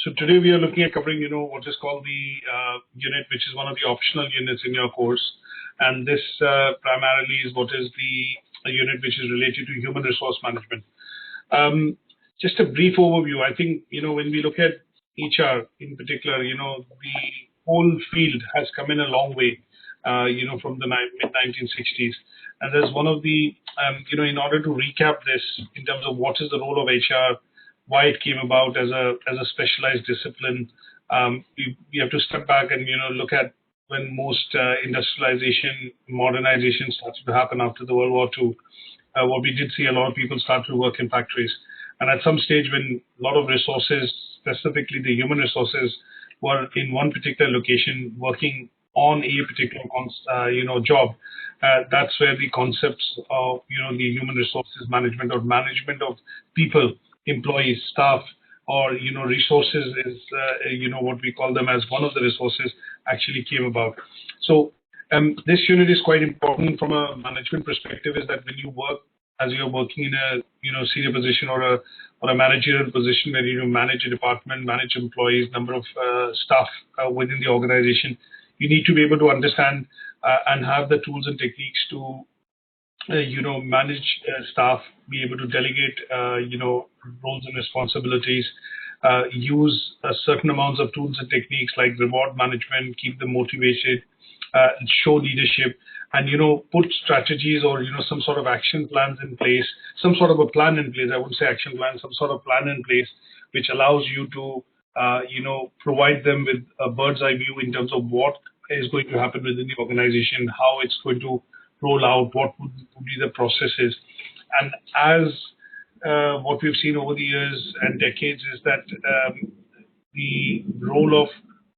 So today we are looking at covering, what is called the unit, which is one of the optional units in your course. And this primarily is what is the unit which is related to human resource management. Just a brief overview. I think, when we look at HR in particular, the whole field has come in a long way, from the mid-1960s. And there's one of the, in order to recap this in terms of what is the role of HR, why it came about as a specialized discipline, we have to step back and look at when most industrialization, modernization started to happen after the World War II. What we did see, a lot of people start to work in factories, and at some stage when a lot of resources, specifically the human resources, were in one particular location working on a particular job, that's where the concepts of the human resources management or management of people, employees, staff, or resources is what we call them as one of the resources actually came about. So this unit is quite important from a management perspective, is that when you work, as you're working in a senior position or a managerial position where you manage a department, manage employees, number of staff within the organization, you need to be able to understand and have the tools and techniques to manage staff, be able to delegate, roles and responsibilities, use certain amounts of tools and techniques like reward management, keep them motivated, show leadership, and, put strategies or, some sort of action plans in place, some sort of a plan in place. I wouldn't say action plan, some sort of plan in place, which allows you to, provide them with a bird's eye view in terms of what is going to happen within the organization, how it's going to roll out, what would be the processes. And as what we've seen over the years and decades is that the role of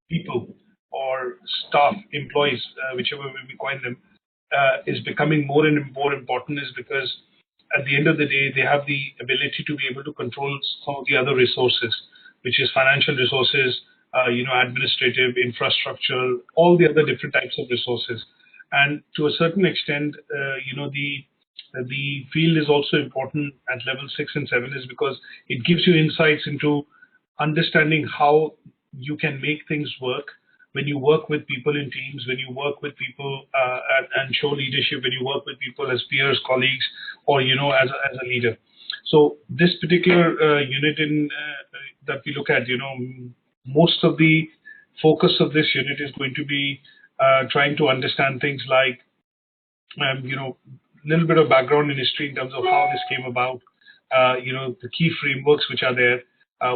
people or staff, employees, whichever way we coin them, is becoming more and more important, is because at the end of the day, they have the ability to be able to control some of the other resources, which is financial resources, administrative, infrastructure, all the other different types of resources. And to a certain extent, the field is also important at level 6 and 7, is because it gives you insights into understanding how you can make things work when you work with people in teams, when you work with people and show leadership, when you work with people as peers, colleagues, or as a leader. So this particular unit that we look at, most of the focus of this unit is going to be trying to understand things like, little bit of background in history in terms of how this came about, the key frameworks which are there,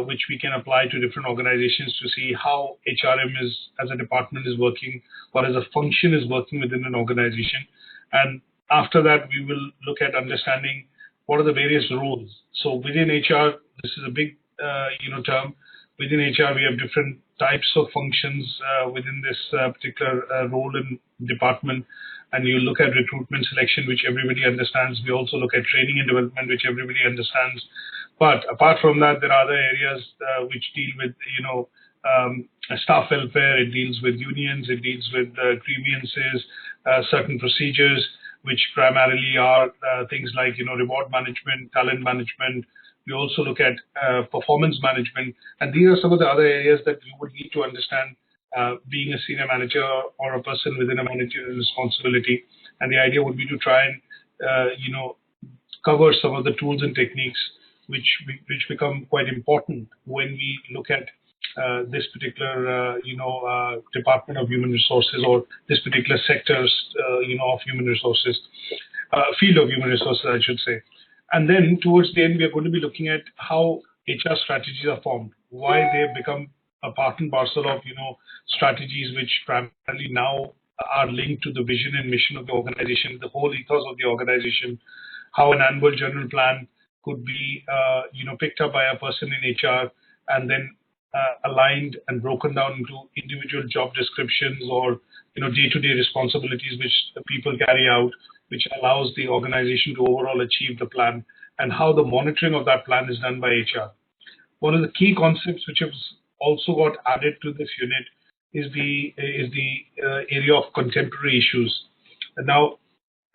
which we can apply to different organizations to see how HRM is, as a department, is working, or as a function is working within an organization. And after that, we will look at understanding what are the various roles. So within HR, this is a big, term. Within HR, we have different types of functions within this particular role and department. And you look at recruitment selection, which everybody understands. We also look at training and development, which everybody understands. But apart from that, there are other areas which deal with, staff welfare. It deals with unions. It deals with grievances, certain procedures, which primarily are things like, reward management, talent management. We also look at performance management. And these are some of the other areas that you would need to understand being a senior manager or a person within a managerial responsibility. And the idea would be to try and, cover some of the tools and techniques which become quite important when we look at this particular, Department of Human Resources, or this particular sectors, of human resources, field of human resources, I should say. And then towards the end, we are going to be looking at how HR strategies are formed, why they have become a part and parcel of, strategies which primarily now are linked to the vision and mission of the organization, the whole ethos of the organization, how an annual general plan could be, picked up by a person in HR and then aligned and broken down into individual job descriptions or, day-to-day responsibilities which the people carry out, which allows the organization to overall achieve the plan, and how the monitoring of that plan is done by HR. One of the key concepts which has also got added to this unit is the area of contemporary issues. And now,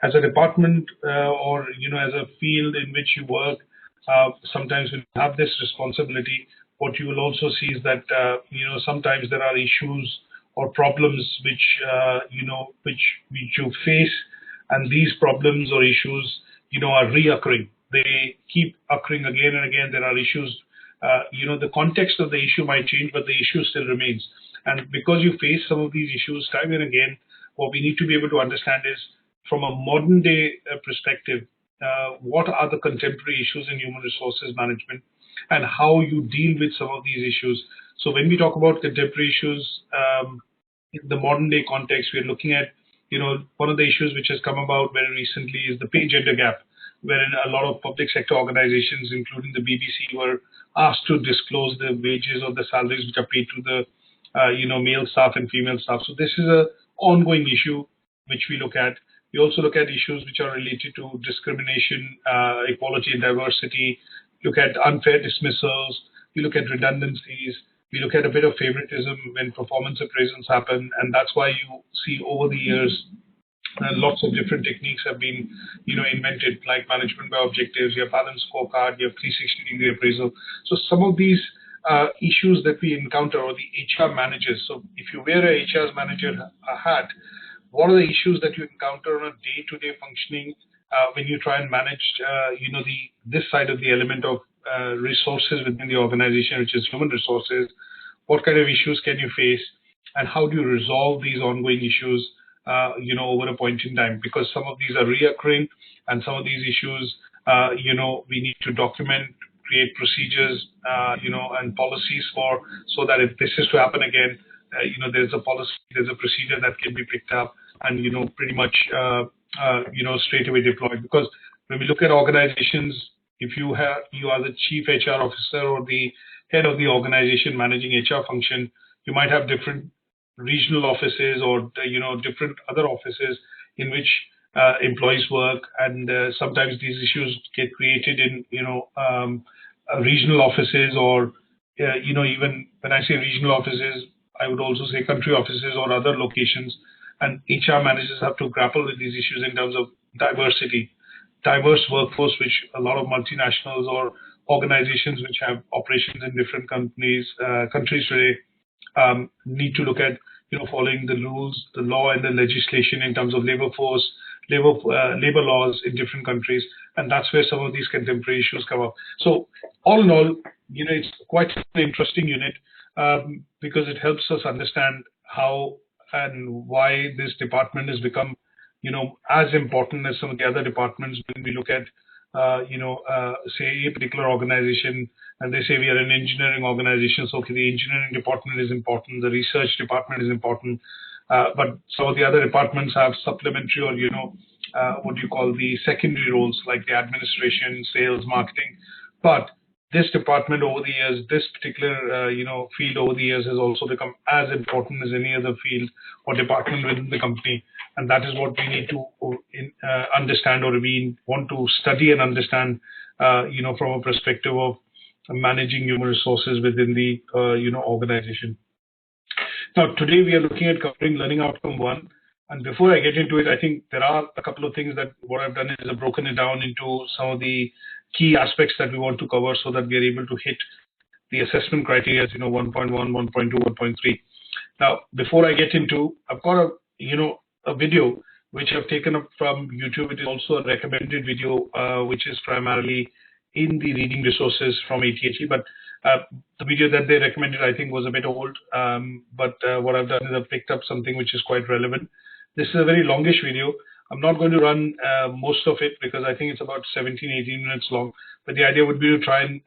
as a department or as a field in which you work, sometimes we have this responsibility what you will also see is that sometimes there are issues or problems which you face, and these problems or issues are reoccurring. They keep occurring again and again. There are issues. The context of the issue might change, but the issue still remains. And because you face some of these issues time and again, what we need to be able to understand is, from a modern day perspective, what are the contemporary issues in human resources management and how you deal with some of these issues. So when we talk about contemporary issues in the modern day context, we're looking at, one of the issues which has come about very recently is the pay gender gap, wherein a lot of public sector organizations, including the BBC, were asked to disclose the wages or the salaries which are paid to the male staff and female staff. So this is an ongoing issue which we look at. We also look at issues which are related to discrimination, equality and diversity. Look at unfair dismissals. We look at redundancies. We look at a bit of favoritism when performance appraisals happen, and that's why you see over the years lots of different techniques have been invented, like management by objectives. You have balanced scorecard. You have 360-degree appraisal. So some of these issues that we encounter, or the HR managers. So if you wear a HR manager hat, what are the issues that you encounter on a day-to-day functioning when you try and manage, this side of the element of resources within the organization, which is human resources? What kind of issues can you face, and how do you resolve these ongoing issues, over a point in time? Because some of these are reoccurring, and some of these issues, we need to document, create procedures, and policies so that if this is to happen again, there's a policy, there's a procedure that can be picked up and, pretty much, straight away deployed. Because when we look at organizations, if you are the chief HR officer or the head of the organization managing HR function, you might have different regional offices or, different other offices in which employees work. And sometimes these issues get created in, regional offices, or, even when I say regional offices, I would also say country offices or other locations. And HR managers have to grapple with these issues in terms of diversity, diverse workforce, which a lot of multinationals or organizations which have operations in different countries today need to look at, following the rules, the law and the legislation in terms of labor laws in different countries. And that's where some of these contemporary issues come up. So all in all, it's quite an interesting unit because it helps us understand how and why this department has become, as important as some of the other departments. When we look at, say a particular organization, and they say we are an engineering organization, so okay, the engineering department is important, the research department is important, but some of the other departments have supplementary or, what do you call the secondary roles, like the administration, sales, marketing. But this department over the years, this particular, field over the years has also become as important as any other field or department within the company. And that is what we need to understand, or we want to study and understand, from a perspective of managing human resources within the, organization. Now, today we are looking at covering Learning Outcome 1. And before I get into it, I think there are a couple of things that what I've done is I've broken it down into some of the key aspects that we want to cover so that we are able to hit the assessment criteria, 1.1, 1.2, 1.3. Now, before I get into, I've got a video which I've taken up from YouTube. It is also a recommended video, which is primarily in the reading resources from ATHE, but the video that they recommended, I think, was a bit old. But what I've done is I've picked up something which is quite relevant. This is a very longish video. I'm not going to run most of it because I think it's about 17, 18 minutes long. But the idea would be to try and,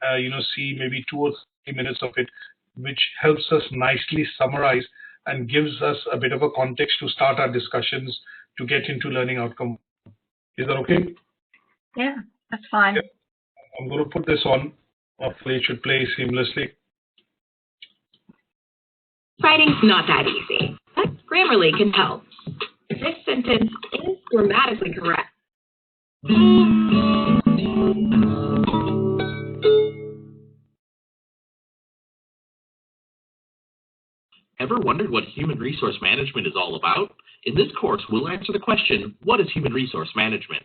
see maybe 2 or 3 minutes of it, which helps us nicely summarize and gives us a bit of a context to start our discussions to get into learning outcome. Is that okay? Yeah, that's fine. Yeah. I'm going to put this on. Hopefully it should play seamlessly. Writing's not that easy, but Grammarly can help. This sentence is grammatically correct. Ever wondered what human resource management is all about? In this course, we'll answer the question, what is human resource management?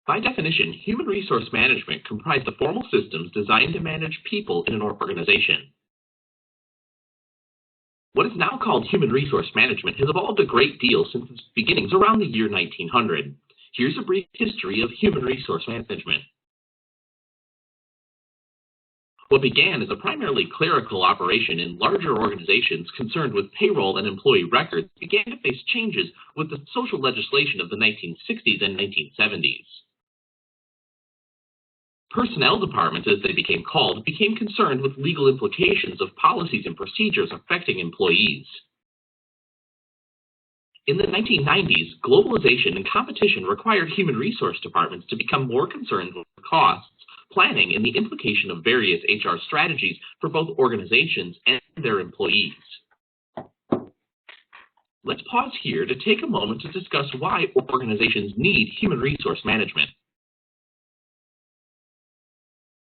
By definition, human resource management comprised the formal systems designed to manage people in an organization. What is now called human resource management has evolved a great deal since its beginnings around the year 1900. Here's a brief history of human resource management. What began as a primarily clerical operation in larger organizations concerned with payroll and employee records began to face changes with the social legislation of the 1960s and 1970s. Personnel departments, as they became called, became concerned with legal implications of policies and procedures affecting employees. In the 1990s, globalization and competition required human resource departments to become more concerned with costs, planning, and the implication of various HR strategies for both organizations and their employees. Let's pause here to take a moment to discuss why organizations need human resource management.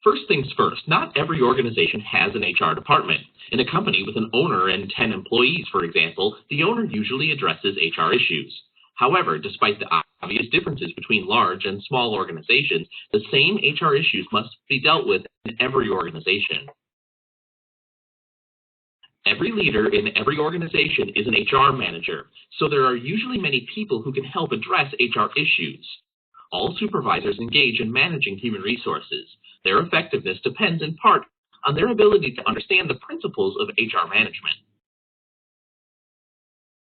First things first, not every organization has an HR department. In a company with an owner and 10 employees, for example, the owner usually addresses HR issues. However, despite the obvious differences between large and small organizations, the same HR issues must be dealt with in every organization. Every leader in every organization is an HR manager, so there are usually many people who can help address HR issues. All supervisors engage in managing human resources. Their effectiveness depends in part on their ability to understand the principles of HR management.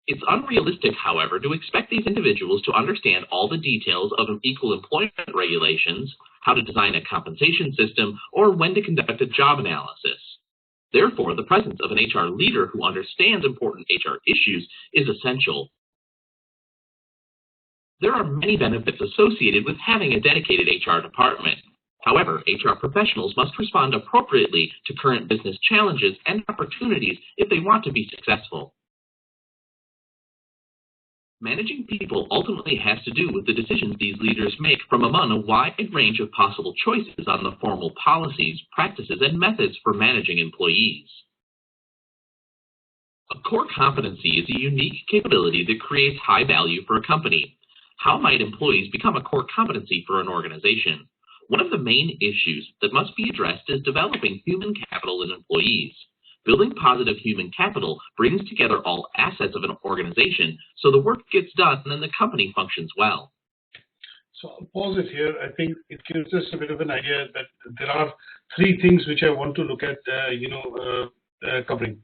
It's unrealistic, however, to expect these individuals to understand all the details of equal employment regulations, how to design a compensation system, or when to conduct a job analysis. Therefore, the presence of an HR leader who understands important HR issues is essential. There are many benefits associated with having a dedicated HR department. However, HR professionals must respond appropriately to current business challenges and opportunities if they want to be successful. Managing people ultimately has to do with the decisions these leaders make from among a wide range of possible choices on the formal policies, practices, and methods for managing employees. A core competency is a unique capability that creates high value for a company. How might employees become a core competency for an organization? One of the main issues that must be addressed is developing human capital in employees. Building positive human capital brings together all assets of an organization so the work gets done and the company functions well. So I'll pause it here. I think it gives us a bit of an idea that there are three things which I want to look at, covering.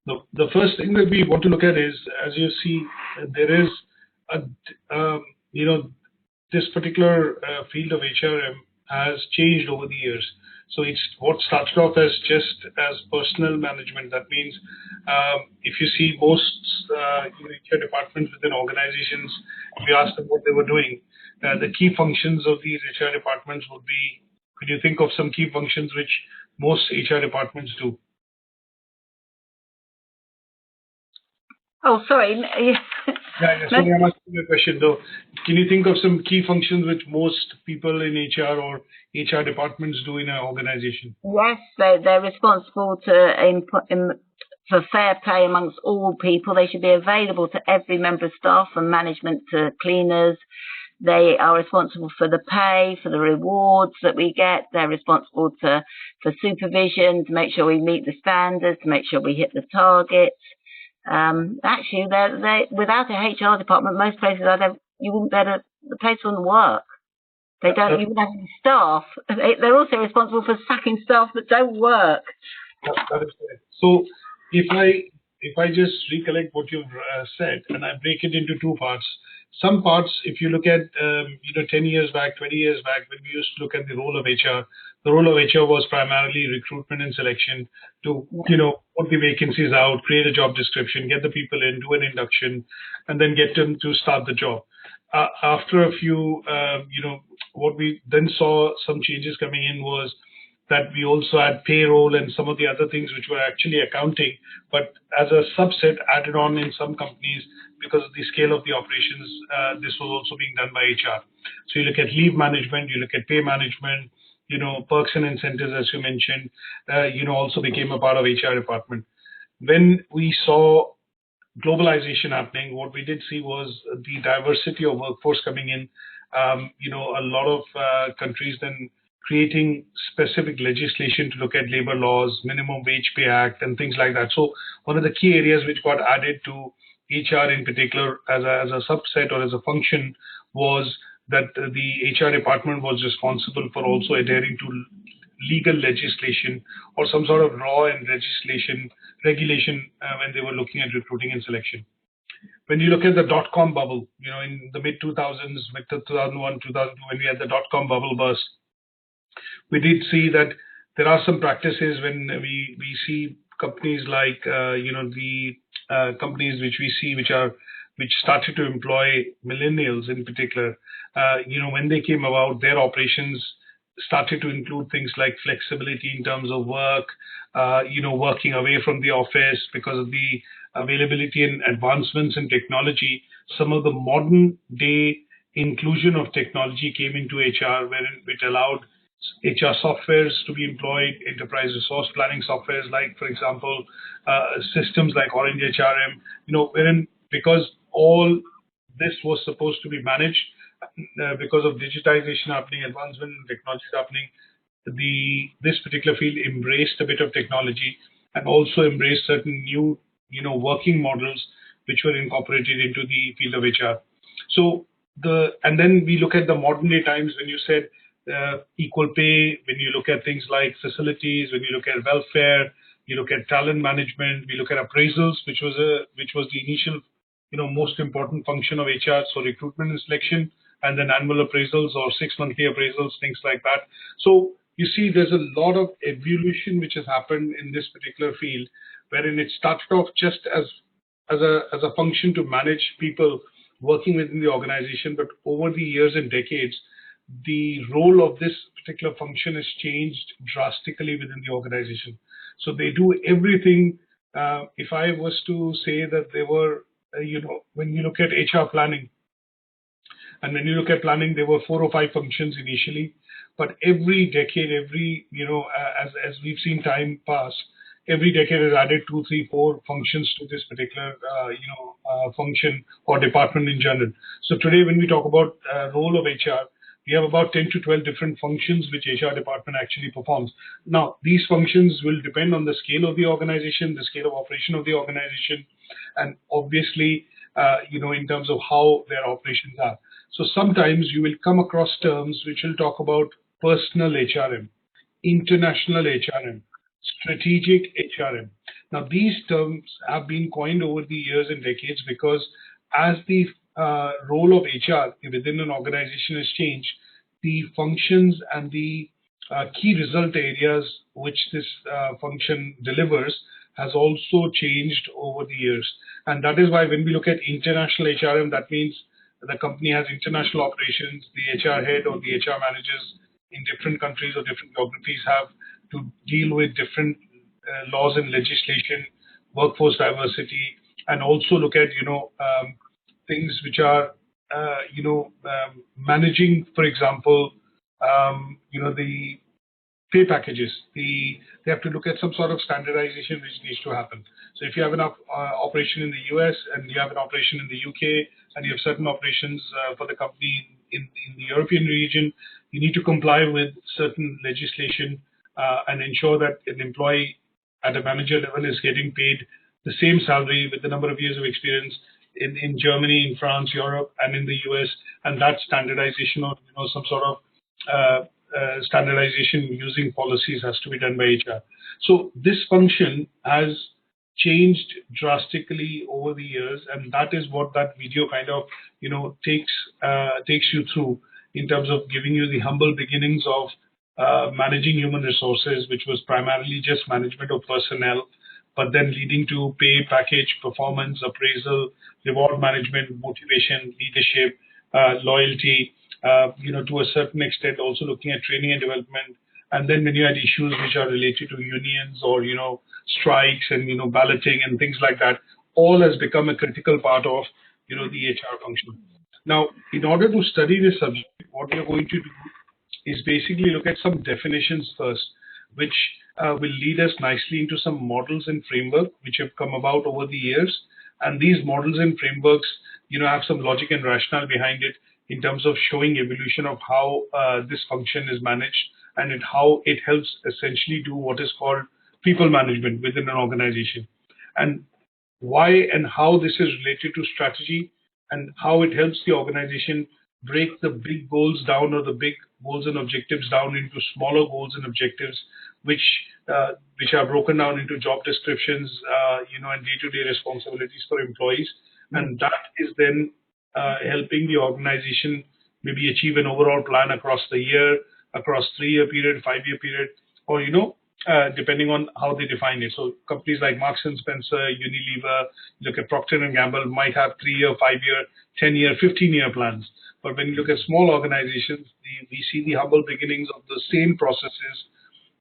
The first thing that we want to look at is, as you see, there is this particular field of HRM has changed over the years. So it's what started off as just as personnel management. That means if you see most HR departments within organizations, if you ask them what they were doing, the key functions of these HR departments would be, could you think of some key functions which most HR departments do? Oh, sorry. Sorry, I'm asking you a question though. Can you think of some key functions which most people in HR or HR departments do in an organization? Yes, they're responsible for fair play amongst all people. They should be available to every member of staff, from management to cleaners. They are responsible for the pay, for the rewards that we get. They're responsible for supervision, to make sure we meet the standards, to make sure we hit the targets. Actually, without a HR department, most places the place wouldn't work. They don't even have any staff. They're also responsible for sacking staff that don't work. That is correct. So if I just recollect what you've said, and I break it into two parts. Some parts, if you look at 10 years back, 20 years back, when we used to look at the role of HR, the role of HR was primarily recruitment and selection to put the vacancies out, create a job description, get the people in, do an induction, and then get them to start the job. After a few, what we then saw some changes coming in was that we also had payroll and some of the other things which were actually accounting, but as a subset added on in some companies because of the scale of the operations, this was also being done by HR. So you look at leave management, you look at pay management, perks and incentives, as you mentioned, also became a part of HR department. When we saw globalization happening, what we did see was the diversity of workforce coming in. a lot of countries then creating specific legislation to look at labor laws, minimum wage pay act, and things like that. So one of the key areas which got added to HR in particular as a subset or as a function was that the HR department was responsible for also adhering to legal legislation or some sort of law and regulation when they were looking at recruiting and selection. When you look at the dot-com bubble, in the mid-2000s, with the 2001, 2002, when we had the dot-com bubble burst, we did see that there are some practices when we see companies like, the companies which we see which started to employ millennials in particular, when they came about, their operations started to include things like flexibility in terms of work, working away from the office because of the availability and advancements in technology. Some of the modern day inclusion of technology came into HR, wherein it allowed HR softwares to be employed, enterprise resource planning softwares like, for example, systems like Orange HRM, wherein because all this was supposed to be managed because of digitization happening, advancement in technology happening, this particular field embraced a bit of technology and also embraced certain new, working models which were incorporated into the field of HR. So and then we look at the modern day times when you said equal pay, when you look at things like facilities, when you look at welfare, you look at talent management, we look at appraisals, which was the initial, most important function of HR, so recruitment and selection, and then annual appraisals or 6-monthly appraisals, things like that. So you see, there's a lot of evolution which has happened in this particular field, wherein it started off just as a function to manage people working within the organization, but over the years and decades, the role of this particular function has changed drastically within the organization. So they do everything. If I was to say that they were, when you look at HR planning, and when you look at planning, there were 4 or 5 functions initially, but every decade, as we've seen time pass, every decade has added 2, 3, 4 functions to this particular, function or department in general. So today, when we talk about role of HR, we have about 10 to 12 different functions which HR department actually performs. Now, these functions will depend on the scale of the organization, the scale of operation of the organization, and obviously, in terms of how their operations are. So sometimes you will come across terms which will talk about personal HRM, international HRM, strategic HRM. Now, these terms have been coined over the years and decades because as the role of HR within an organization has changed, the functions and the key result areas which this function delivers has also changed over the years. And that is why when we look at international HRM, that means the company has international operations, the HR head or the HR managers in different countries or different geographies have to deal with different laws and legislation, workforce diversity, and also look at, things which are, managing, for example, the pay packages. They have to look at some sort of standardization which needs to happen. So if you have an operation in the US and you have an operation in the UK and you have certain operations for the company in the European region, you need to comply with certain legislation and ensure that an employee at a manager level is getting paid the same salary with the number of years of experience in Germany, in France, Europe, and in the US, and that standardization or some sort of standardization using policies has to be done by HR. So this function has changed drastically over the years, and that is what that video kind of takes you through in terms of giving you the humble beginnings of managing human resources, which was primarily just management of personnel, but then leading to pay package, performance, appraisal, reward management, motivation, leadership, loyalty, to a certain extent, also looking at training and development. And then when you had issues which are related to unions or, strikes and, balloting and things like that, all has become a critical part of, the HR function. Now, in order to study this subject, what we are going to do is basically look at some definitions first, which will lead us nicely into some models and framework which have come about over the years. And these models and frameworks, have some logic and rationale behind it, in terms of showing evolution of how this function is managed, and how it helps essentially do what is called people management within an organization, and why and how this is related to strategy, and how it helps the organization break the big goals down, or the big goals and objectives down, into smaller goals and objectives, which are broken down into job descriptions, and day-to-day responsibilities for employees, and that is then helping the organization maybe achieve an overall plan across the year, across 3-year period, 5-year period, or depending on how they define it. So companies like Marks and Spencer, Unilever, look at Procter and Gamble, might have 3-year, 5-year, 10-year, 15-year plans. But when you look at small organizations, we see the humble beginnings of the same processes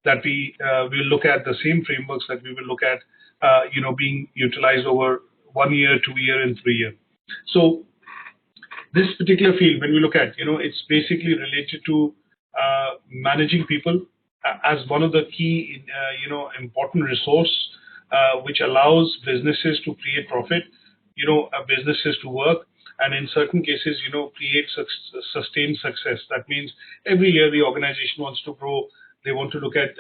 that we will look at, the same frameworks that we will look at, being utilized over 1 year, 2 year, and 3 year. So this particular field, when we look at, it's basically related to managing people as one of the key, important resource, which allows businesses to create profit, businesses to work, and in certain cases, create sustained success. That means every year the organization wants to grow. They want to look at,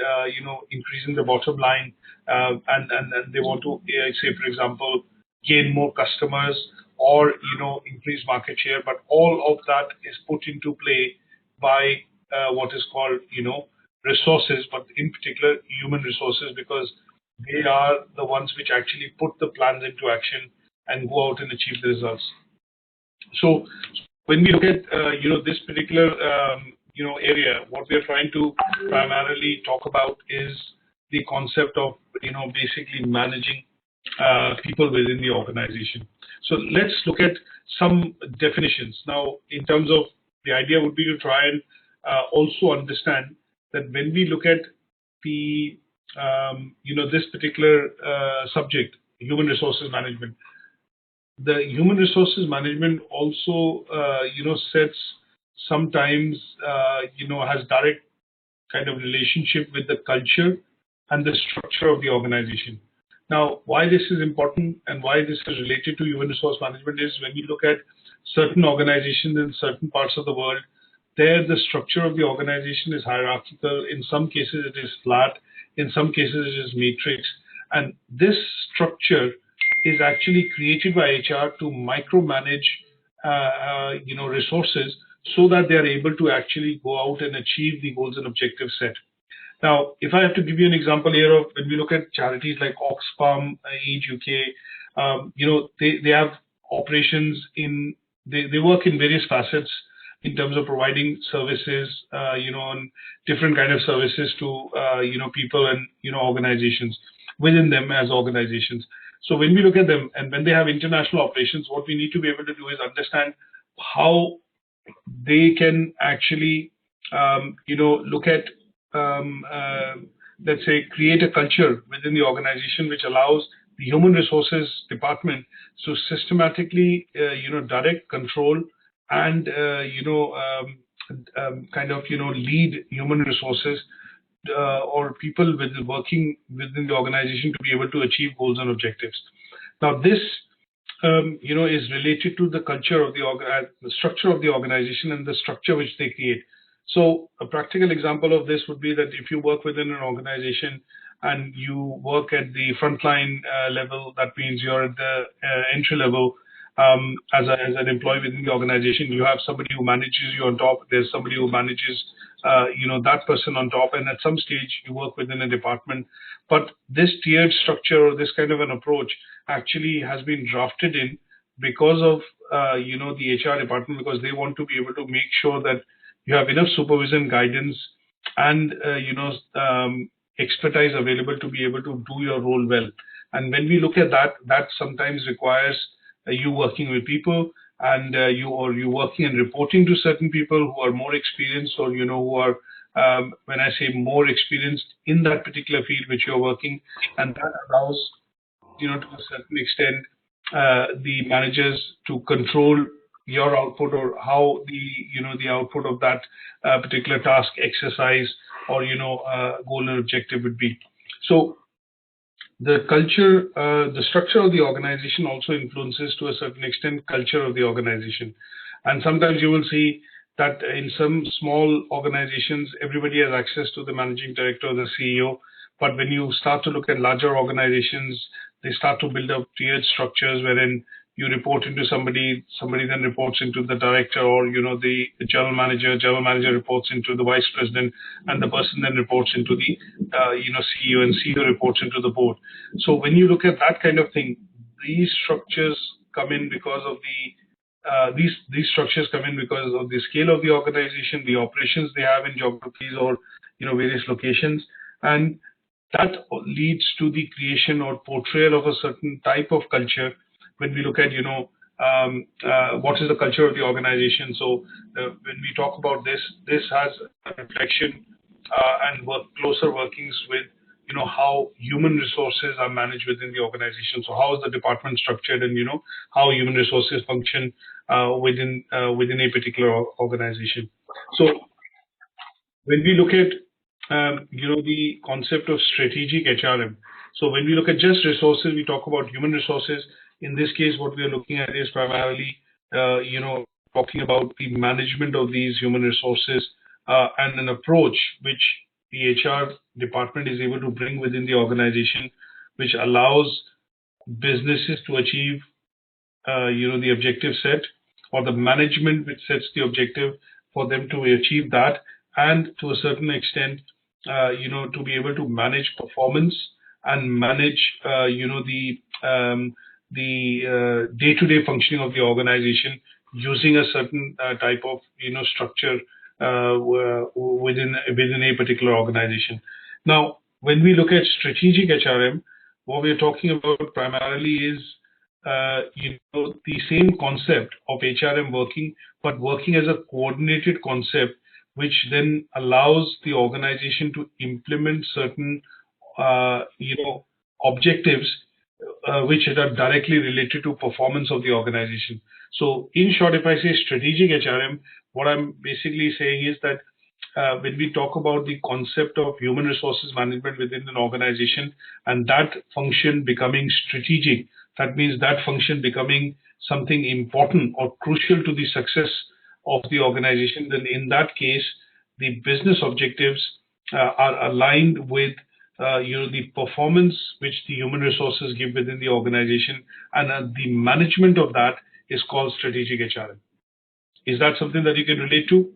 increasing the bottom line, and they want to, say, for example, gain more customers, or, increase market share. But all of that is put into play by what is called, resources, but in particular human resources, because they are the ones which actually put the plans into action and go out and achieve the results. So when we look at this particular area, what we are trying to primarily talk about is the concept of basically managing people within the organization. So let's look at some definitions now. In terms of, the idea would be to try and also understand that when we look at the this particular subject, human resources management, the human resources management also sets sometimes has direct kind of relationship with the culture and the structure of the organization. Now, why this is important and why this is related to human resource management is, when you look at certain organizations in certain parts of the world, there the structure of the organization is hierarchical. In some cases it is flat, in some cases it is matrix, and this structure is actually created by HR to micromanage resources, so that they are able to actually go out and achieve the goals and objectives set. Now, if I have to give you an example here of, when we look at charities like Oxfam, Age UK, they have operations they work in various facets in terms of providing services, and different kind of services to, people and, organizations within them as organizations. So when we look at them, and when they have international operations, what we need to be able to do is understand how they can actually, look at, let's say, create a culture within the organization which allows the human resources department to systematically, direct, control, and lead human resources or people working within the organization to be able to achieve goals and objectives. Now, this is related to the culture of the structure of the organization and the structure which they create. So a practical example of this would be that if you work within an organization and you work at the frontline level, that means you're at the entry level as an employee within the organization. You have somebody who manages you on top. There's somebody who manages that person on top, and at some stage you work within a department. But this tiered structure, or this kind of an approach, actually has been drafted in because of the HR department, because they want to be able to make sure that you have enough supervision, guidance, and expertise available to be able to do your role well. And when we look at that, that sometimes requires you working with people, and you working and reporting to certain people who are more experienced, or who are, when I say more experienced in that particular field which you're working, and that allows to a certain extent the managers to control your output, or how the output of that particular task, exercise, or goal and objective would be. So the culture, the structure of the organization also influences to a certain extent culture of the organization. And sometimes you will see that in some small organizations, everybody has access to the managing director or the CEO. But when you start to look at larger organizations, they start to build up tiered structures wherein you report into somebody then reports into the director, or the general manager reports into the vice president, and the person then reports into the CEO, and CEO reports into the board. So when you look at that kind of thing, these structures come in because of these structures come in because of the scale of the organization, the operations they have in geographies or various locations, and that leads to the creation or portrayal of a certain type of culture. When we look at what is the culture of the organization, so when we talk about this has a reflection and closer workings with how human resources are managed within the organization. So how is the department structured, and how human resources function within a particular organization. So when we look at the concept of strategic HRM, so when we look at just resources, we talk about human resources. In this case, what we are looking at is primarily talking about the management of these human resources and an approach which the HR department is able to bring within the organization, which allows businesses to achieve the objective set, or the management which sets the objective for them to achieve that, and to a certain extent to be able to manage performance and manage the day-to-day functioning of the organization using a certain type of structure within a particular organization. Now, when we look at strategic HRM, what we're talking about primarily is the same concept of HRM working, but working as a coordinated concept, which then allows the organization to implement certain objectives which are directly related to performance of the organization. So in short, if I say strategic HRM, what I'm basically saying is that when we talk about the concept of human resources management within an organization, and that function becoming strategic, that means that function becoming something important or crucial to the success of the organization, then in that case, the business objectives are aligned with the performance which the human resources give within the organization, and the management of that is called strategic HRM. Is that something that you can relate to?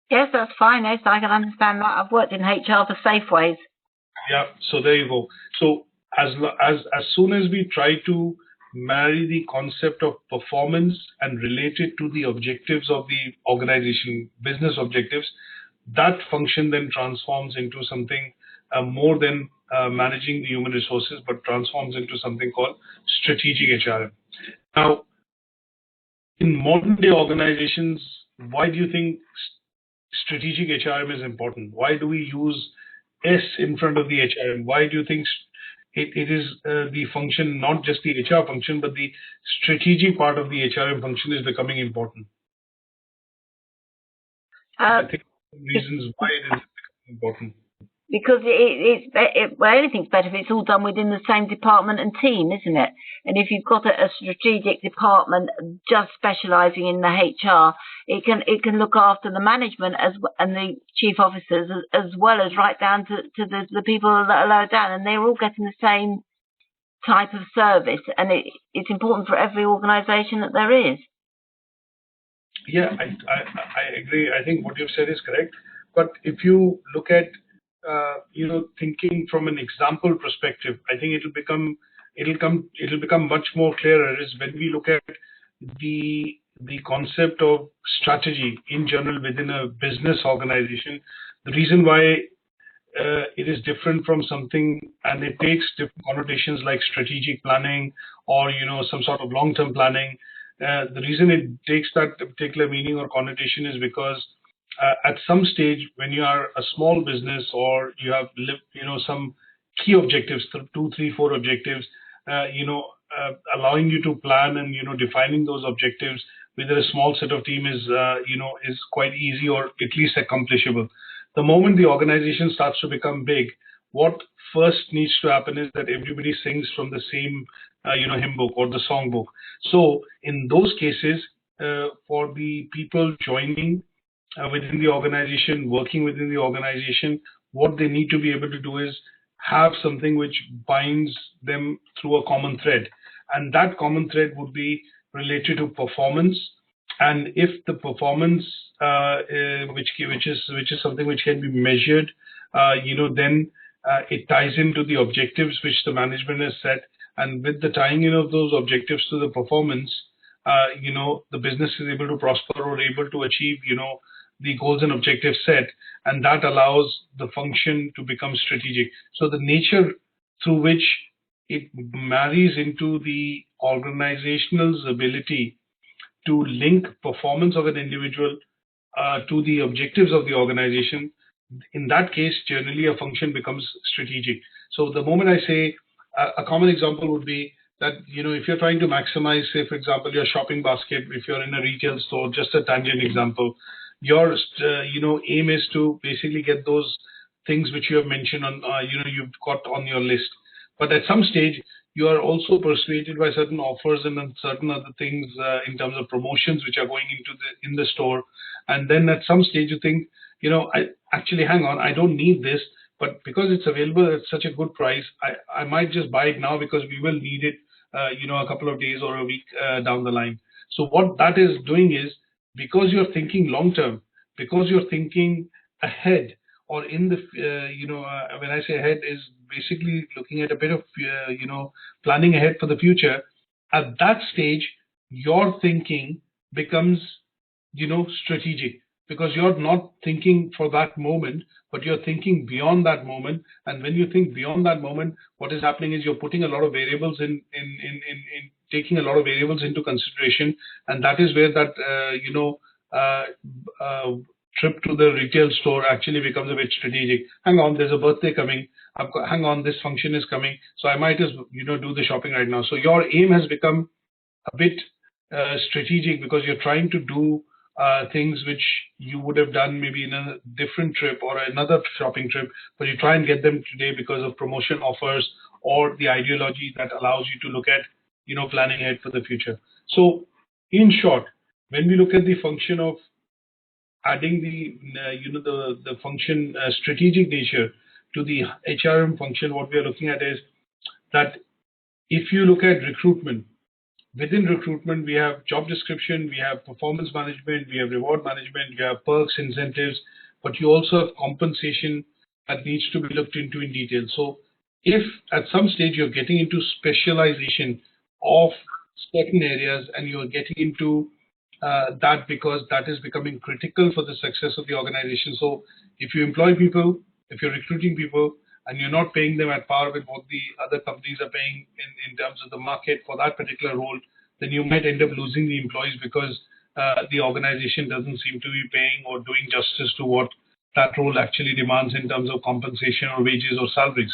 Yes, that's fine. Yes, I can understand that. I've worked in HR for Safeways. Yeah, so there you go. So as soon as we try to marry the concept of performance and relate it to the objectives of the organization, business objectives, that function then transforms into something more than managing the human resources, but transforms into something called strategic HRM. Now, in modern day organizations, why do you think strategic HRM is important? Why do we use S in front of the HRM? Why do you think it is the function, not just the HR function, but the strategic part of the HRM function is becoming important? I think reasons why it is becoming important. Because well, anything's better if it's all done within the same department and team, isn't it? And if you've got a strategic department just specialising in the HR, it can look after the management and the chief officers as well as right down to the people that are lower down, and they're all getting the same type of service. And it's important for every organisation that there is. Yeah, I agree. I think what you've said is correct. But if you look at thinking from an example perspective, I think it'll become much more clearer is when we look at the concept of strategy in general within a business organization. The reason why it is different from something, and it takes different connotations like strategic planning or some sort of long-term planning. The reason it takes that particular meaning or connotation is because at some stage, when you are a small business or you have some key objectives, 2, 3, 4 objectives, allowing you to plan and defining those objectives within a small set of team is quite easy, or at least accomplishable. The moment the organization starts to become big, what first needs to happen is that everybody sings from the same hymn book or the song book. So in those cases, for the people joining within the organization, working within the organization, what they need to be able to do is have something which binds them through a common thread. And that common thread would be related to performance. And if the performance, which is something which can be measured, then it ties into the objectives which the management has set. And with the tying in of those objectives to the performance, the business is able to prosper or able to achieve, the goals and objectives set, and that allows the function to become strategic. So the nature through which it marries into the organizational's ability to link performance of an individual to the objectives of the organization, in that case, generally a function becomes strategic. So the moment I say, a common example would be that, if you're trying to maximize, say, for example, your shopping basket, if you're in a retail store, just a tangent example, your, aim is to basically get those things which you have mentioned on, you've got on your list. But at some stage, you are also persuaded by certain offers and certain other things in terms of promotions which are going in the store. And then at some stage you think, hang on, I don't need this, but because it's available at such a good price, I might just buy it now because we will need it, a couple of days or a week down the line. So what that is doing is, because you're thinking long term, because you're thinking ahead, or in the, when I say ahead, is basically looking at a bit of, planning ahead for the future. At that stage, your thinking becomes, strategic, because you're not thinking for that moment, but you're thinking beyond that moment. And when you think beyond that moment, what is happening is you're putting a lot of variables in taking a lot of variables into consideration, and that is where that, trip to the retail store actually becomes a bit strategic. Hang on, there's a birthday coming. Hang on, this function is coming, so I might just do the shopping right now. So your aim has become a bit strategic, because you're trying to do things which you would have done maybe in a different trip or another shopping trip, but you try and get them today because of promotion offers or the ideology that allows you to look at planning ahead for the future. So in short, when we look at the function of adding the function strategic nature to the HRM function, what we are looking at is that if you look at recruitment, within recruitment, we have job description, we have performance management, we have reward management, we have perks, incentives, but you also have compensation that needs to be looked into in detail. So if at some stage you're getting into specialization of certain areas and you're getting into that, because that is becoming critical for the success of the organization. So if you employ people, if you're recruiting people, and you're not paying them at par with what the other companies are paying in terms of the market for that particular role, then you might end up losing the employees, because the organization doesn't seem to be paying or doing justice to what that role actually demands in terms of compensation or wages or salaries.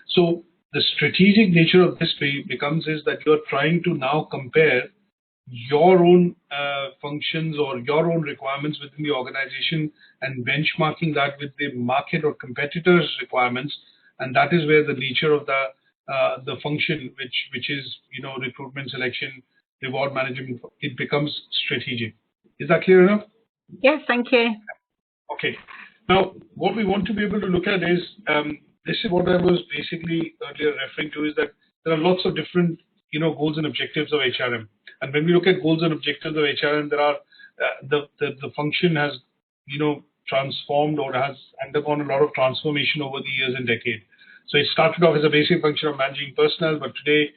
So the strategic nature of this becomes is that you're trying to now compare your own functions or your own requirements within the organization and benchmarking that with the market or competitors' requirements. And that is where the nature of the function, which is recruitment, selection, reward management, it becomes strategic. Is that clear enough? Yes, thank you. Okay. Now, what we want to be able to look at is, this is what I was basically earlier referring to, is that there are lots of different goals and objectives of HRM. And when we look at goals and objectives of HRM, there are the function has transformed or has undergone a lot of transformation over the years and decades. So it started off as a basic function of managing personnel, but today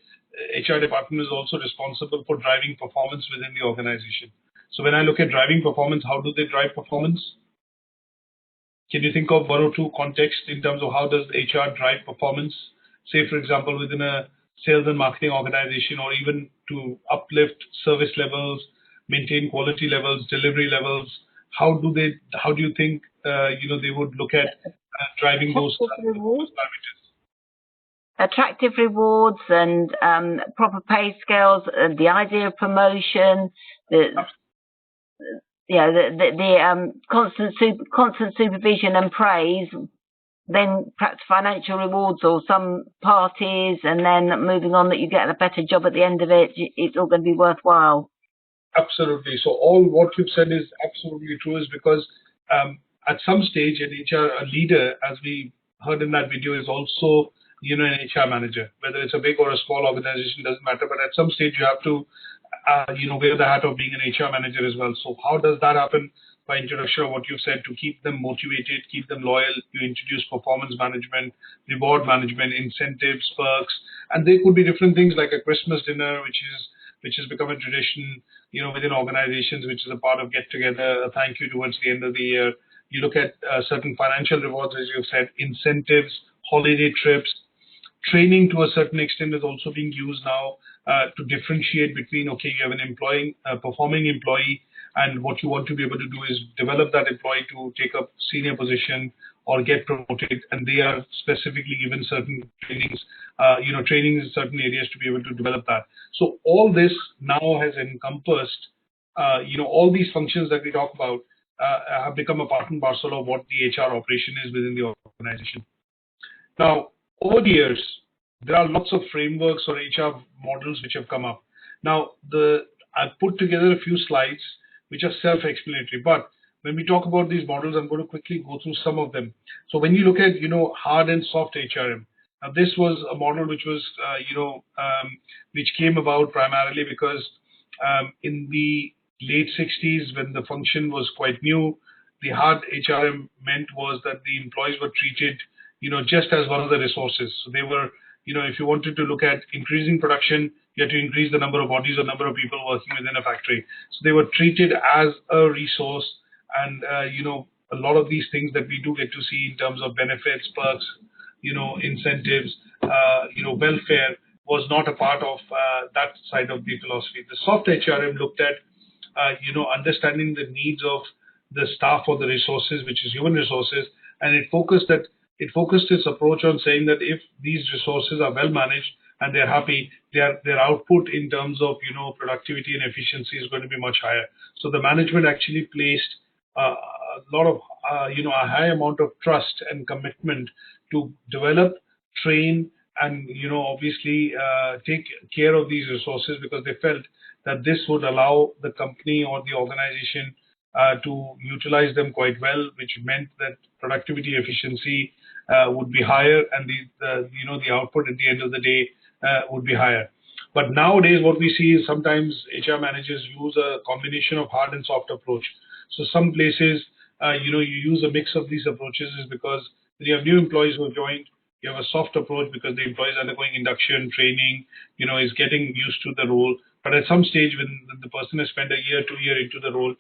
HR department is also responsible for driving performance within the organization. So when I look at driving performance, how do they drive performance? Can you think of one or two contexts in terms of how does HR drive performance? Say, for example, within a sales and marketing organization, or even to uplift service levels, maintain quality levels, delivery levels. How do you think they would look at driving those parameters? Attractive rewards and proper pay scales, the idea of promotion, the constant supervision and praise, then perhaps financial rewards or some parties, and then moving on that you get a better job at the end of it. It's all going to be worthwhile. Absolutely. So all what you've said is absolutely true, is because at some stage an HR leader, as we heard in that video, is also an HR manager. Whether it's a big or a small organization doesn't matter, but at some stage you have to wear the hat of being an HR manager as well. So how does that happen? By introduction of what you've said, to keep them motivated, keep them loyal, you introduce performance management, reward management, incentives, perks, and there could be different things like a Christmas dinner, which has become a tradition, within organizations, which is a part of get together, a thank you towards the end of the year. You look at certain financial rewards, as you've said, incentives, holiday trips, training to a certain extent is also being used now to differentiate between, okay, you have an performing employee, and what you want to be able to do is develop that employee to take up senior position or get promoted, and they are specifically given certain trainings, training in certain areas to be able to develop that. So all this now has encompassed, all these functions that we talk about have become a part and parcel of what the HR operation is within the organization. Now, over the years, there are lots of frameworks or HR models which have come up. Now, I've put together a few slides which are self-explanatory, but when we talk about these models, I'm going to quickly go through some of them. So when you look at, hard and soft HRM, now this was a model which was, which came about primarily because in the late 60s, when the function was quite new, the hard HRM meant was that the employees were treated, just as one of the resources. So they were, if you wanted to look at increasing production, you had to increase the number of bodies or number of people working within a factory. So they were treated as a resource, and a lot of these things that we do get to see in terms of benefits, perks, incentives, welfare was not a part of that side of the philosophy. The soft HRM looked at, understanding the needs of the staff or the resources, which is human resources, and it focused its approach on saying that if these resources are well managed and they're happy, their output in terms of productivity and efficiency is going to be much higher. So the management actually placed a lot of a high amount of trust and commitment to develop, train, and obviously take care of these resources, because they felt that this would allow the company or the organization to utilize them quite well, which meant that productivity, efficiency would be higher, and the output at the end of the day would be higher. But nowadays, what we see is sometimes HR managers use a combination of hard and soft approach. So some places, you use a mix of these approaches, is because when you have new employees who have joined, you have a soft approach because the employees are undergoing induction, training, is getting used to the role. But at some stage, when the person has spent a year, 2 years into the role,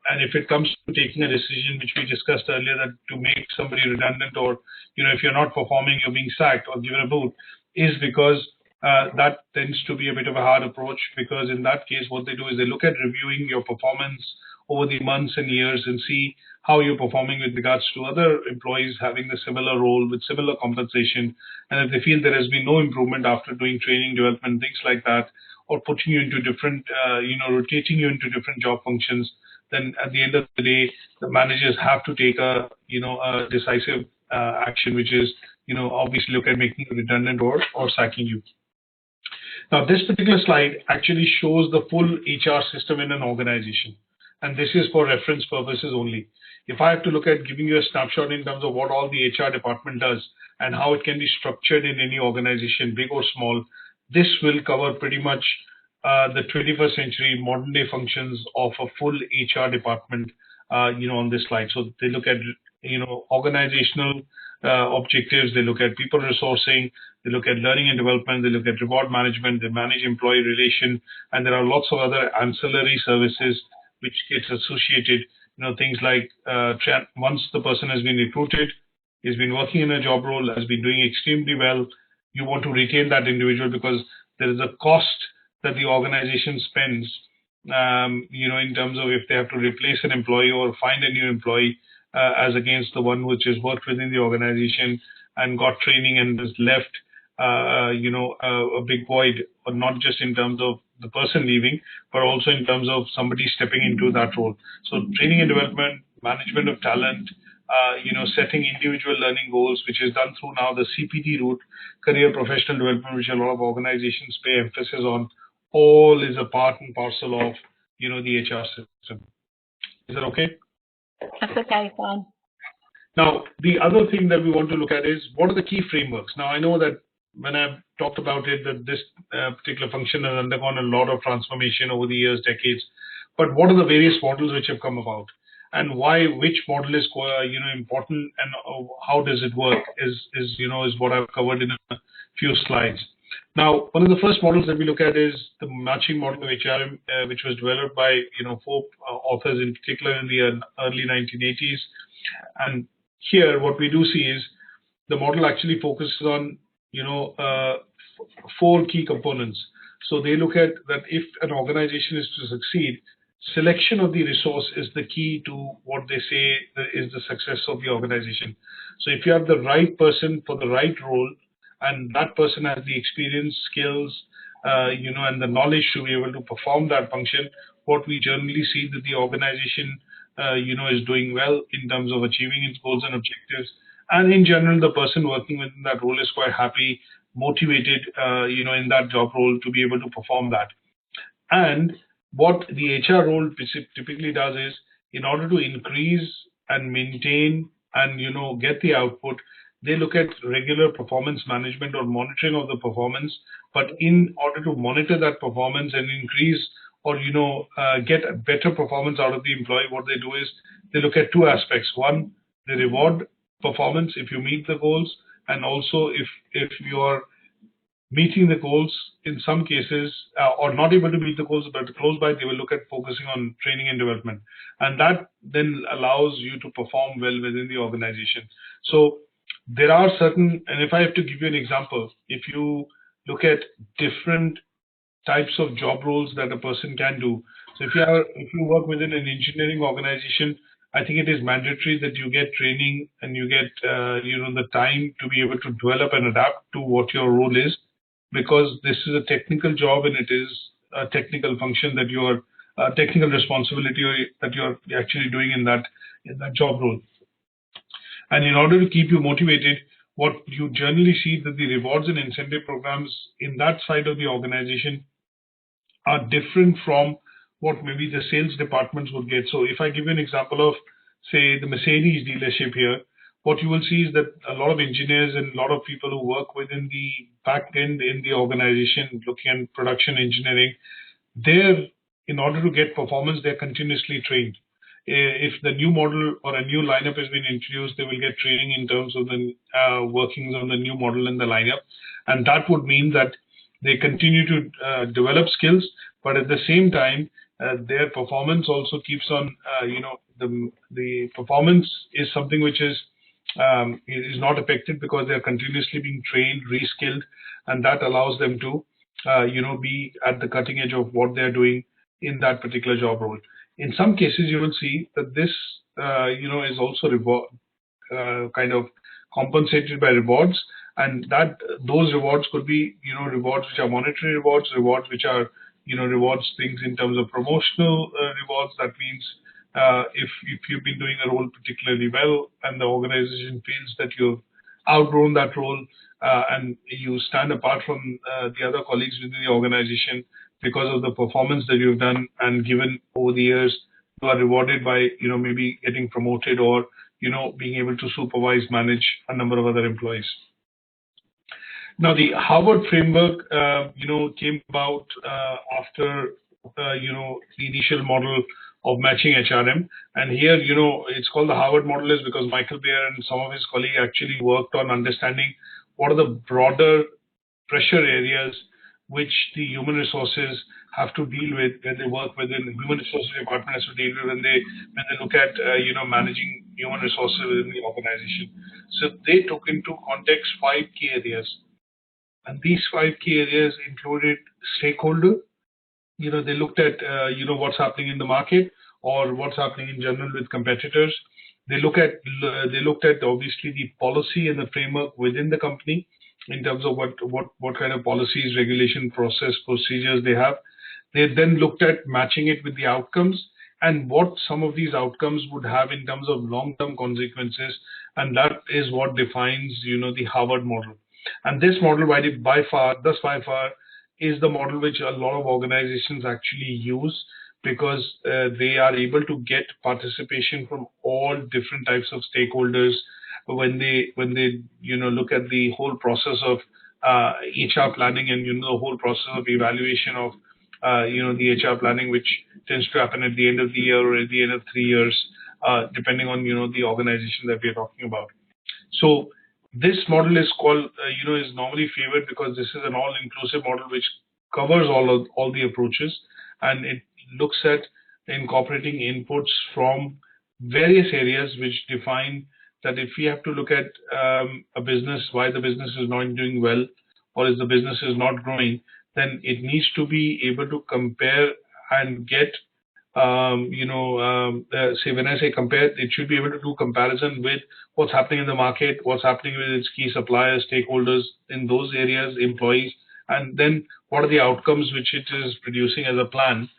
and if it comes to taking a decision, which we discussed earlier, that to make somebody redundant, or if you're not performing, you're being sacked or given a boot, is because that tends to be a bit of a hard approach, because in that case, what they do is they look at reviewing your performance over the months and years and see how you're performing with regards to other employees having the similar role with similar compensation. And if they feel there has been no improvement after doing training, development, things like that, or putting you into different, rotating you into different job functions, then at the end of the day, the managers have to take a decisive action, which is, obviously look at making you redundant or sacking you. Now, this particular slide actually shows the full HR system in an organization, and this is for reference purposes only. If I have to look at giving you a snapshot in terms of what all the HR department does and how it can be structured in any organization, big or small, this will cover pretty much the 21st century modern day functions of a full HR department, on this slide. So they look at, organizational objectives, they look at people resourcing, they look at learning and development, they look at reward management, they manage employee relation, and there are lots of other ancillary services which gets associated, things like once the person has been recruited, has been working in a job role, has been doing extremely well, you want to retain that individual, because there is a cost that the organization spends, in terms of if they have to replace an employee or find a new employee, as against the one which has worked within the organization and got training and has left, a big void, or not just in terms of the person leaving, but also in terms of somebody stepping into that role. So training and development, management of talent, setting individual learning goals, which is done through now the CPD route, career professional development, which a lot of organizations pay emphasis on, all is a part and parcel of, the HR system. Is that okay? That's okay, fine. Now, the other thing that we want to look at is what are the key frameworks. Now, I know that when I've talked about it, that this particular function has undergone a lot of transformation over the years, decades. But what are the various models which have come about, and why? Which model is important, and how does it work? Is what I've covered in a few slides. Now, one of the first models that we look at is the matching model of HRM, which was developed by four authors in particular in the early 1980s. And here, what we do see is the model actually focuses on four key components. So they look at that if an organization is to succeed, selection of the resource is the key to what they say is the success of the organization. So if you have the right person for the right role, and that person has the experience, skills, and the knowledge to be able to perform that function, what we generally see that the organization, is doing well in terms of achieving its goals and objectives. And in general, the person working within that role is quite happy, motivated, in that job role to be able to perform that. And what the HR role typically does is, in order to increase and maintain and get the output, they look at regular performance management or monitoring of the performance. But in order to monitor that performance and increase or get a better performance out of the employee, what they do is they look at two aspects. One, they reward performance if you meet the goals, and also if you are meeting the goals in some cases or not able to meet the goals but close by, they will look at focusing on training and development, and that then allows you to perform well within the organization. So there are certain, and if I have to give you an example, if you look at different types of job roles that a person can do. So if you work within an engineering organization, I think it is mandatory that you get training and you get the time to be able to develop and adapt to what your role is, because this is a technical job and it is a technical function that you are technical responsibility that you are actually doing in that job role. And in order to keep you motivated, what you generally see that the rewards and incentive programs in that side of the organization are different from what maybe the sales departments would get. So if I give you an example of, say, the Mercedes dealership here, what you will see is that a lot of engineers and a lot of people who work within the back end in the organization, looking at production engineering, in order to get performance, they're continuously trained. If the new model or a new lineup has been introduced, they will get training in terms of the workings on the new model and the lineup. And that would mean that they continue to develop skills, but at the same time, their performance also keeps on, the performance is something which is not affected because they are continuously being trained, reskilled, and that allows them to, be at the cutting edge of what they're doing in that particular job role. In some cases, you will see that this, is also kind of compensated by rewards, and that those rewards could be, rewards which are monetary rewards, rewards which are, rewards things in terms of promotional rewards. That means if you've been doing a role particularly well and the organization feels that you've outgrown that role and you stand apart from the other colleagues within the organization because of the performance that you've done and given over the years, you are rewarded by, maybe getting promoted or, being able to supervise, manage a number of other employees. Now, the Harvard framework, came about after, the initial model of matching HRM. And here, it's called the Harvard model is because Michael Baer and some of his colleagues actually worked on understanding what are the broader pressure areas which the human resources have to deal with when they work within the human resources department has to deal with when they look at managing human resources within the organization. So they took into context 5 key areas, and these 5 key areas included stakeholder. They looked at what's happening in the market or what's happening in general with competitors. They looked at obviously the policy and the framework within the company in terms of what kind of policies, regulation, process, procedures they have. They then looked at matching it with the outcomes and what some of these outcomes would have in terms of long-term consequences, and that is what defines the Harvard model. And this model by far is the model which a lot of organizations actually use, because they are able to get participation from all different types of stakeholders when they look at the whole process of HR planning and the whole process of evaluation of the HR planning, which tends to happen at the end of the year or at the end of 3 years, depending on the organization that we are talking about. So this model is called is normally favored because this is an all-inclusive model which covers all the approaches, and it looks at incorporating inputs from various areas which define that if we have to look at a business, why the business is not doing well or is the business is not growing, then it needs to be able to compare and get say when I say compare, it should be able to do comparison with what's happening in the market, what's happening with its key suppliers, stakeholders in those areas, employees, and then what are the outcomes which it is producing as a plan.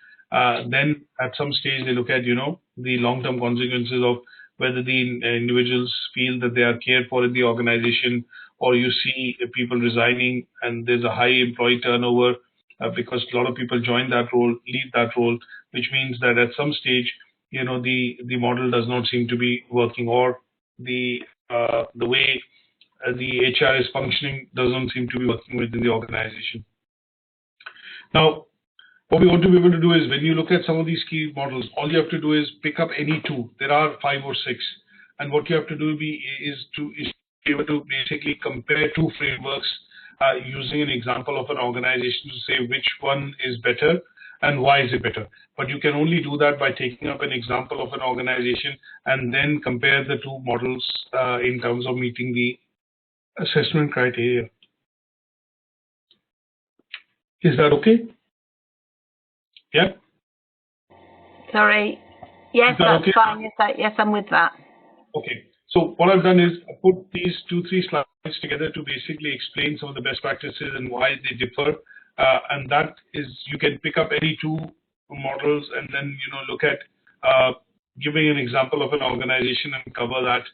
Then at some stage they look at the long-term consequences of whether the individuals feel that they are cared for in the organization, or you see people resigning and there's a high employee turnover because a lot of people join that role, leave that role, which means that at some stage, the model does not seem to be working, or the way the HR is functioning doesn't seem to be working within the organization. Now, what we want to be able to do is when you look at some of these key models, all you have to do is pick up any two. There are 5 or 6, and what you have to do is to be able to basically compare two frameworks using an example of an organization to say which one is better and why is it better. But you can only do that by taking up an example of an organization and then compare the two models in terms of meeting the assessment criteria. Is that okay? Yeah? Sorry. Yes, that's okay? Fine. Yes, I'm with that. Okay. So what I've done is I put these 2-3 slides together to basically explain some of the best practices and why they differ. And that is, you can pick up any two models and then look at giving an example of an organization and cover that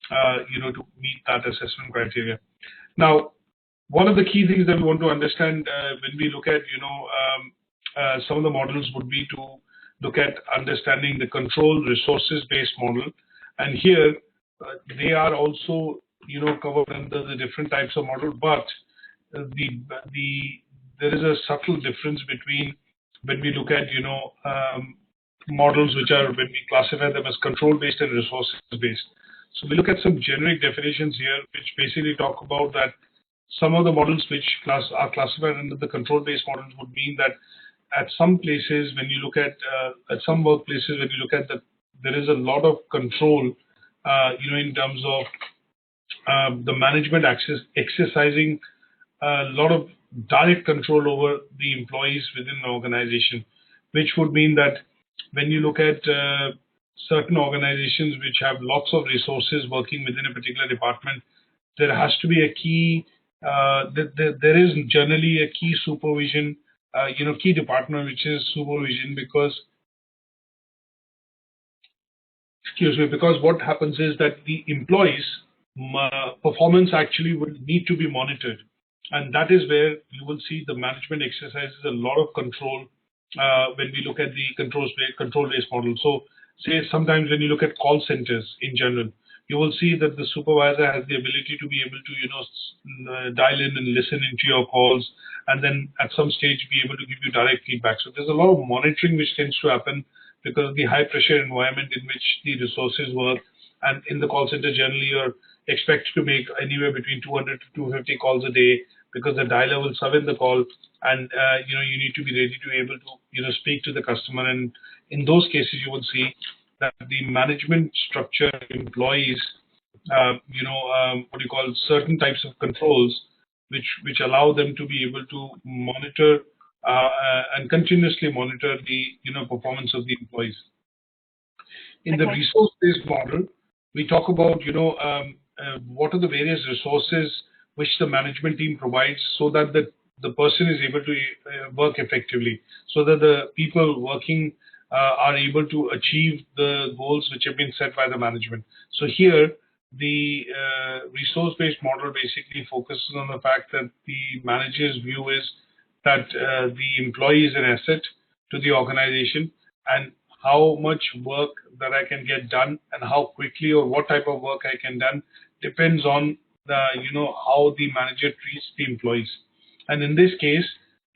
to meet that assessment criteria. Now, one of the key things that we want to understand when we look at some of the models would be to look at understanding the control resources based model, and here they are also covered under the different types of model, but there is a subtle difference between when we look at models which are, when we classify them as control based and resources based. So we look at some generic definitions here which basically talk about that some of the models which are classified under the control based models would mean that at some places when you look at some workplaces, when you look at that, there is a lot of control in terms of the management exercising a lot of direct control over the employees within an organization, which would mean that when you look at certain organizations which have lots of resources working within a particular department, there has to be a key, there is generally a key supervision, key department which is supervision, because what happens is that the employees' performance actually will need to be monitored. And that is where you will see the management exercises a lot of control when we look at the control-based model. So say sometimes when you look at call centers in general, you will see that the supervisor has the ability to be able to dial in and listen into your calls, and then at some stage be able to give you direct feedback. So there's a lot of monitoring which tends to happen because of the high pressure environment in which the resources work. And in the call center, generally you're expected to make anywhere between 200 to 250 calls a day, because the dialer will serve in the call, and you need to be ready to be able to speak to the customer. And in those cases, you will see that the management structure employs certain types of controls which allow them to be able to monitor and continuously monitor the performance of the employees. In the resource-based model, we talk about what are the various resources which the management team provides so that the person is able to work effectively, so that the people working are able to achieve the goals which have been set by the management. So here, the resource-based model basically focuses on the fact that the manager's view is that the employee is an asset to the organization, and how much work that I can get done and how quickly or what type of work I can done depends on the, how the manager treats the employees. And in this case,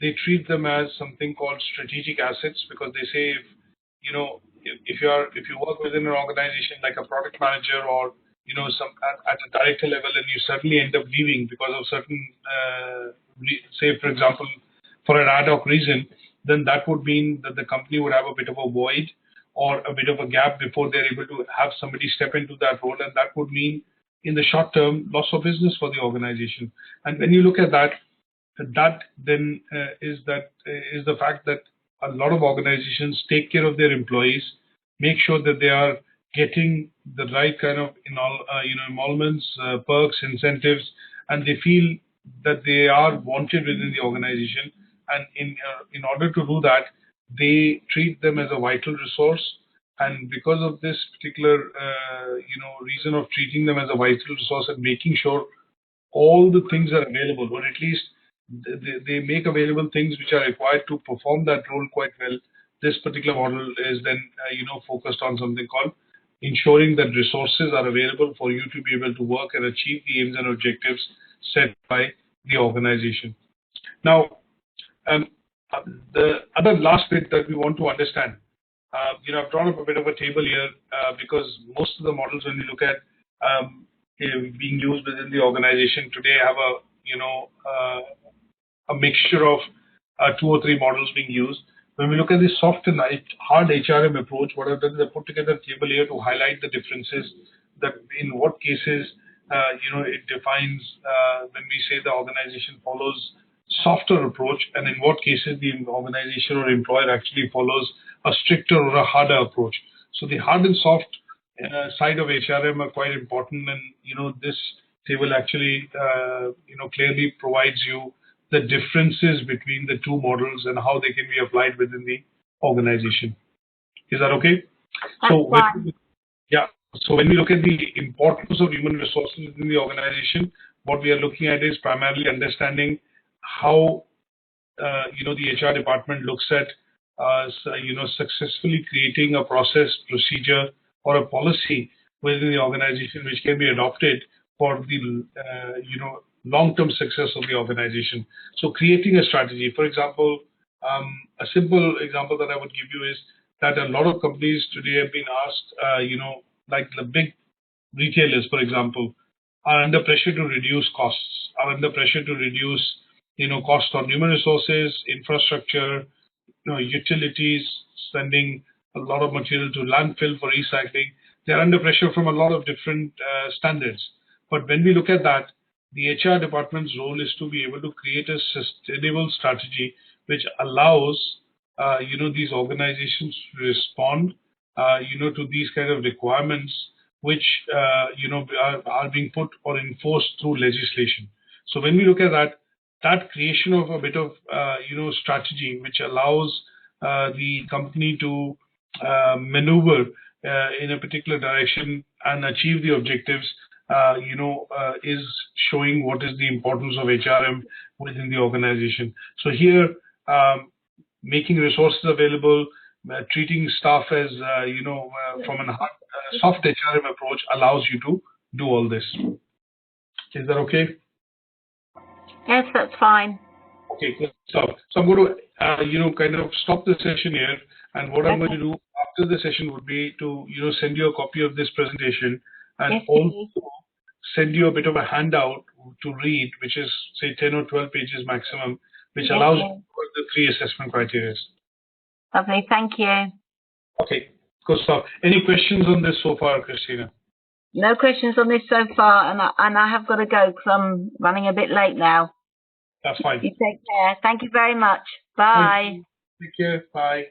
they treat them as something called strategic assets, because they say if you work within an organization like a product manager or some at a director level, and you suddenly end up leaving because of certain say for example for an ad hoc reason, then that would mean that the company would have a bit of a void or a bit of a gap before they're able to have somebody step into that role, and that would mean in the short term loss of business for the organization. And when you look at that then is the fact that a lot of organizations take care of their employees, make sure that they are getting the right kind of emoluments, perks, incentives, and they feel that they are wanted within the organization. And in order to do that, they treat them as a vital resource. And because of this particular reason of treating them as a vital resource and making sure all the things are available, or at least they make available things which are required to perform that role quite well, this particular model is then focused on something called ensuring that resources are available for you to be able to work and achieve the aims and objectives set by the organization. Now, the other last bit that we want to understand, I've drawn up a bit of a table here because most of the models, when we look at being used within the organization today, have a mixture of 2 or 3 models being used. When we look at the soft and hard HRM approach, what I've done is I put together a table here to highlight the differences, that in what cases it defines when we say the organization follows softer approach, and in what cases the organization or employer actually follows a stricter or a harder approach. So the hard and soft side of HRM are quite important, and this table actually clearly provides you the differences between the 2 models and how they can be applied within the organization. Is that okay? So when we look at the importance of human resources within the organization, what we are looking at is primarily understanding how the HR department looks at successfully creating a process, procedure, or a policy within the organization which can be adopted for the long-term success of the organization. So creating a strategy. For example, a simple example that I would give you is that a lot of companies today have been asked, like the big retailers, for example, are under pressure to reduce costs, are under pressure to reduce, cost on human resources, infrastructure, utilities, spending a lot of material to landfill for recycling. They're under pressure from a lot of different standards. But when we look at that, the HR department's role is to be able to create a sustainable strategy which allows, these organizations to respond, to these kind of requirements which, are being put or enforced through legislation. So when we look at that creation of a bit of, strategy which allows the company to maneuver in a particular direction and achieve the objectives, is showing what is the importance of HRM within the organization. So here, making resources available, treating staff as, from a soft HRM approach allows you to do all this. Is that okay? Yes, that's fine. Okay, good. So I'm going to, kind of stop the session here. And what I'm going to do after the session would be to, send you a copy of this presentation and also send you a bit of a handout to read, which is say 10 or 12 pages maximum, which allows you to work the 3 assessment criteria. Lovely, thank you. Okay, good stuff. Any questions on this so far, Christina? No questions on this so far, and I have got to go because I'm running a bit late now. That's fine. You take care. Thank you very much. Bye. Take care. Bye.